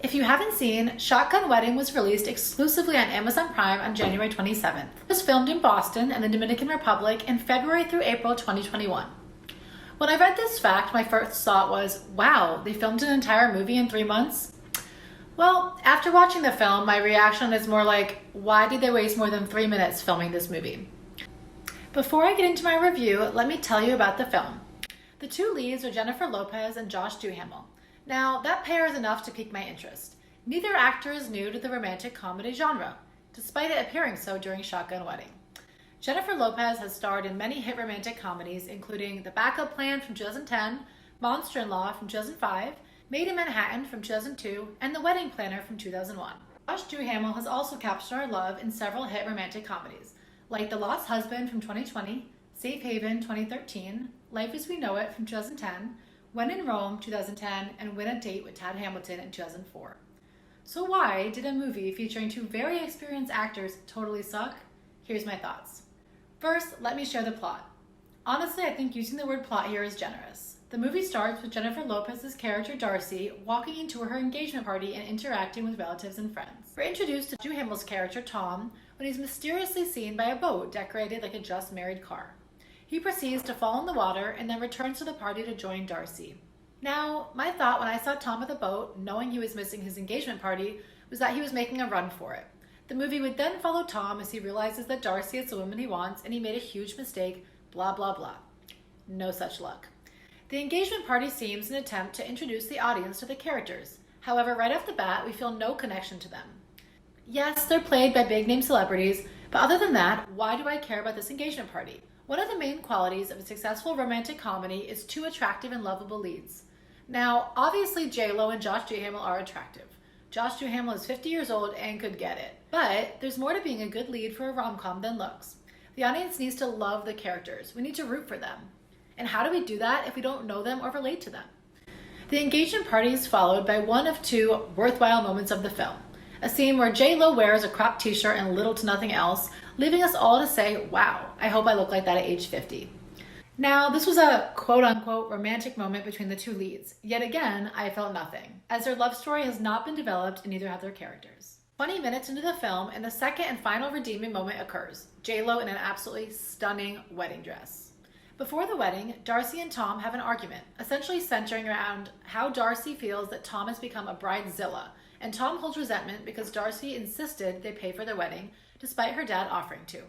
If you haven't seen, Shotgun Wedding was released exclusively on Amazon Prime on January 27th. It was filmed in Boston and the Dominican Republic in February through April 2021. When I read this fact, my first thought was, wow, they filmed an entire movie in 3 months? Well, after watching the film, my reaction is more like, why did they waste more than 3 minutes filming this movie? Before I get into my review, let me tell you about the film. The two leads are Jennifer Lopez and Josh Duhamel. Now, that pair is enough to pique my interest. Neither actor is new to the romantic comedy genre, despite it appearing so during Shotgun Wedding. Jennifer Lopez has starred in many hit romantic comedies, including The Backup Plan from 2010, Monster-in-Law from 2005, Made in Manhattan from 2002, and The Wedding Planner from 2001. Josh Duhamel has also captured our love in several hit romantic comedies, like The Lost Husband from 2020, Safe Haven 2013, Life as We Know It from 2010, When in Rome 2010, and Win a Date with Tad Hamilton in 2004. So why did a movie featuring two very experienced actors totally suck? Here's my thoughts. First, let me share the plot. Honestly, I think using the word plot here is generous. The movie starts with Jennifer Lopez's character Darcy walking into her engagement party and interacting with relatives and friends. We're introduced to Duhamel's character Tom when he's mysteriously seen by a boat decorated like a just married car. He proceeds to fall in the water and then returns to the party to join Darcy. Now, my thought when I saw Tom at the boat, knowing he was missing his engagement party, was that he was making a run for it. The movie would then follow Tom as he realizes that Darcy is the woman he wants and he made a huge mistake, blah blah blah. No such luck. The engagement party seems an attempt to introduce the audience to the characters. However, right off the bat, we feel no connection to them. Yes, they're played by big name celebrities, but other than that, why do I care about this engagement party? One of the main qualities of a successful romantic comedy is two attractive and lovable leads. Now, obviously J-Lo and Josh Duhamel are attractive. Josh Duhamel is 50 years old and could get it. But there's more to being a good lead for a rom-com than looks. The audience needs to love the characters. We need to root for them. And how do we do that if we don't know them or relate to them? The engagement party is followed by one of two worthwhile moments of the film. A scene where J-Lo wears a cropped t-shirt and little to nothing else, leaving us all to say, wow, I hope I look like that at age 50. Now, this was a quote-unquote romantic moment between the two leads. Yet again, I felt nothing, as their love story has not been developed and neither have their characters. 20 minutes into the film, and the second and final redeeming moment occurs. J-Lo in an absolutely stunning wedding dress. Before the wedding, Darcy and Tom have an argument, essentially centering around how Darcy feels that Tom has become a bridezilla, and Tom holds resentment because Darcy insisted they pay for their wedding, despite her dad offering to.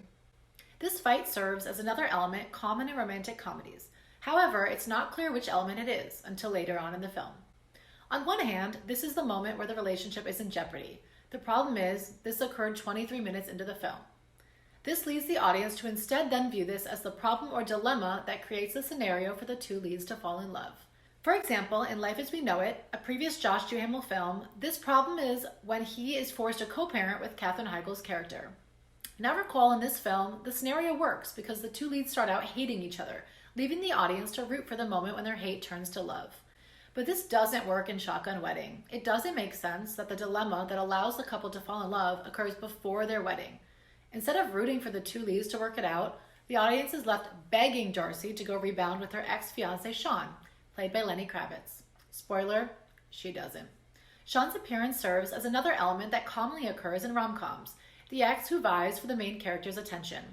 This fight serves as another element common in romantic comedies. However, it's not clear which element it is until later on in the film. On one hand, this is the moment where the relationship is in jeopardy. The problem is, this occurred 23 minutes into the film. This leads the audience to instead then view this as the problem or dilemma that creates the scenario for the two leads to fall in love. For example, in Life as We Know It, a previous Josh Duhamel film, this problem is when he is forced to co-parent with Katherine Heigl's character. Now recall in this film, the scenario works because the two leads start out hating each other, leaving the audience to root for the moment when their hate turns to love. But this doesn't work in Shotgun Wedding. It doesn't make sense that the dilemma that allows the couple to fall in love occurs before their wedding. Instead of rooting for the two leads to work it out, the audience is left begging Darcy to go rebound with her ex-fiancé Sean, played by Lenny Kravitz. Spoiler, she doesn't. Sean's appearance serves as another element that commonly occurs in rom-coms, the ex who vies for the main character's attention.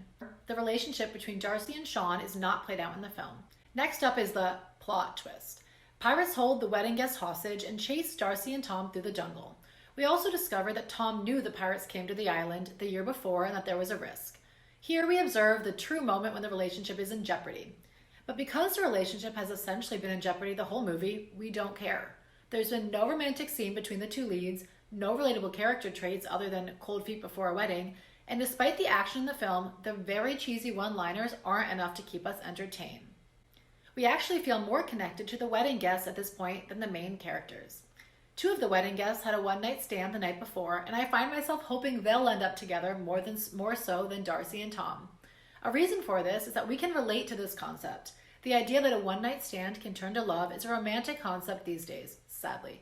The relationship between Darcy and Sean is not played out in the film. Next up is the plot twist. Pirates hold the wedding guests hostage and chase Darcy and Tom through the jungle. We also discover that Tom knew the pirates came to the island the year before and that there was a risk. Here we observe the true moment when the relationship is in jeopardy. But because the relationship has essentially been in jeopardy the whole movie, we don't care. There's been no romantic scene between the two leads, no relatable character traits other than cold feet before a wedding, and despite the action in the film, the very cheesy one-liners aren't enough to keep us entertained. We actually feel more connected to the wedding guests at this point than the main characters. Two of the wedding guests had a one-night stand the night before, and I find myself hoping they'll end up together more so than Darcy and Tom. A reason for this is that we can relate to this concept. The idea that a one-night stand can turn to love is a romantic concept these days, sadly.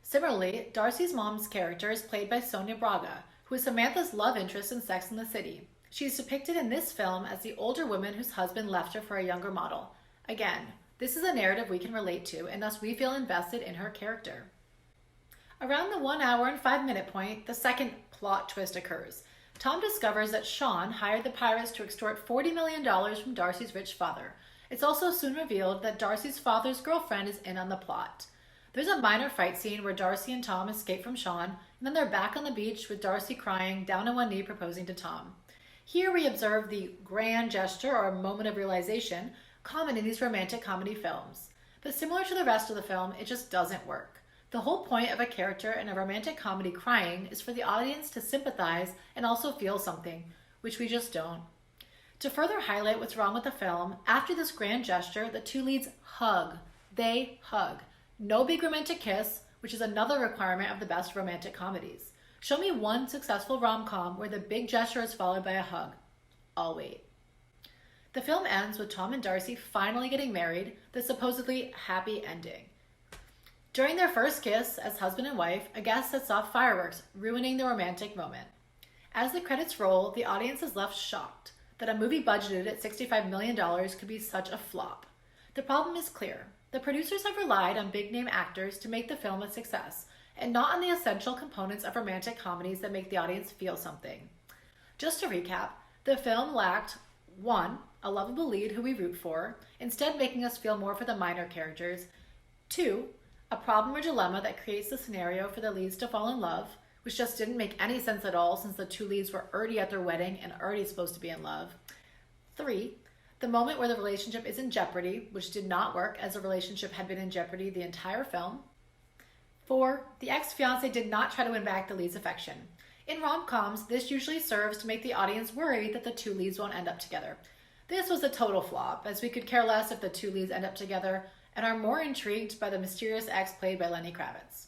Similarly, Darcy's mom's character is played by Sonia Braga, who is Samantha's love interest in Sex and the City. She is depicted in this film as the older woman whose husband left her for a younger model. Again, this is a narrative we can relate to, and thus we feel invested in her character. Around the 1 hour and 5 minute point, the second plot twist occurs. Tom discovers that Sean hired the pirates to extort $40 million from Darcy's rich father. It's also soon revealed that Darcy's father's girlfriend is in on the plot. There's a minor fight scene where Darcy and Tom escape from Sean, and then they're back on the beach with Darcy crying, down on one knee proposing to Tom. Here we observe the grand gesture or moment of realization common in these romantic comedy films. But similar to the rest of the film, it just doesn't work. The whole point of a character in a romantic comedy crying is for the audience to sympathize and also feel something, which we just don't. To further highlight what's wrong with the film, after this grand gesture, the two leads hug. They hug. No big romantic kiss, which is another requirement of the best romantic comedies. Show me one successful rom-com where the big gesture is followed by a hug. I'll wait. The film ends with Tom and Darcy finally getting married, the supposedly happy ending. During their first kiss as husband and wife, a guest sets off fireworks, ruining the romantic moment. As the credits roll, the audience is left shocked that a movie budgeted at $65 million could be such a flop. The problem is clear. The producers have relied on big-name actors to make the film a success, and not on the essential components of romantic comedies that make the audience feel something. Just to recap, the film lacked 1. A lovable lead who we root for, instead making us feel more for the minor characters. 2. A problem or dilemma that creates the scenario for the leads to fall in love, which just didn't make any sense at all since the two leads were already at their wedding and already supposed to be in love. 3. The moment where the relationship is in jeopardy, which did not work as the relationship had been in jeopardy the entire film. 4. The ex-fiancé did not try to win back the lead's affection. In rom-coms, this usually serves to make the audience worry that the two leads won't end up together. This was a total flop, as we could care less if the two leads end up together and are more intrigued by the mysterious ex played by Lenny Kravitz.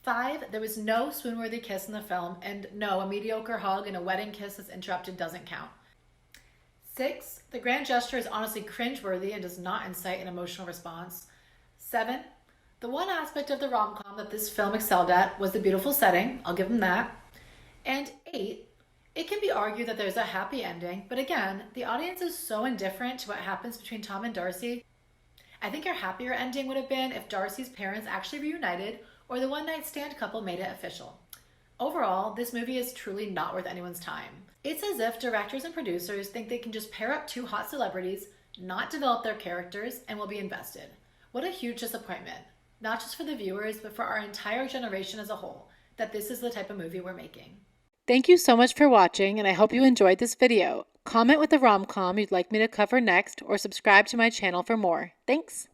5. There was no swoon-worthy kiss in the film, and no, a mediocre hug and a wedding kiss that's interrupted doesn't count. 6. The grand gesture is honestly cringeworthy and does not incite an emotional response. 7. The one aspect of the rom-com that this film excelled at was the beautiful setting. I'll give them that. And 8. It can be argued that there's a happy ending, but again, the audience is so indifferent to what happens between Tom and Darcy. I think a happier ending would have been if Darcy's parents actually reunited or the one-night stand couple made it official. Overall, this movie is truly not worth anyone's time. It's as if directors and producers think they can just pair up two hot celebrities, not develop their characters, and will be invested. What a huge disappointment, not just for the viewers, but for our entire generation as a whole, that this is the type of movie we're making. Thank you so much for watching, and I hope you enjoyed this video. Comment with a rom-com you'd like me to cover next, or subscribe to my channel for more. Thanks!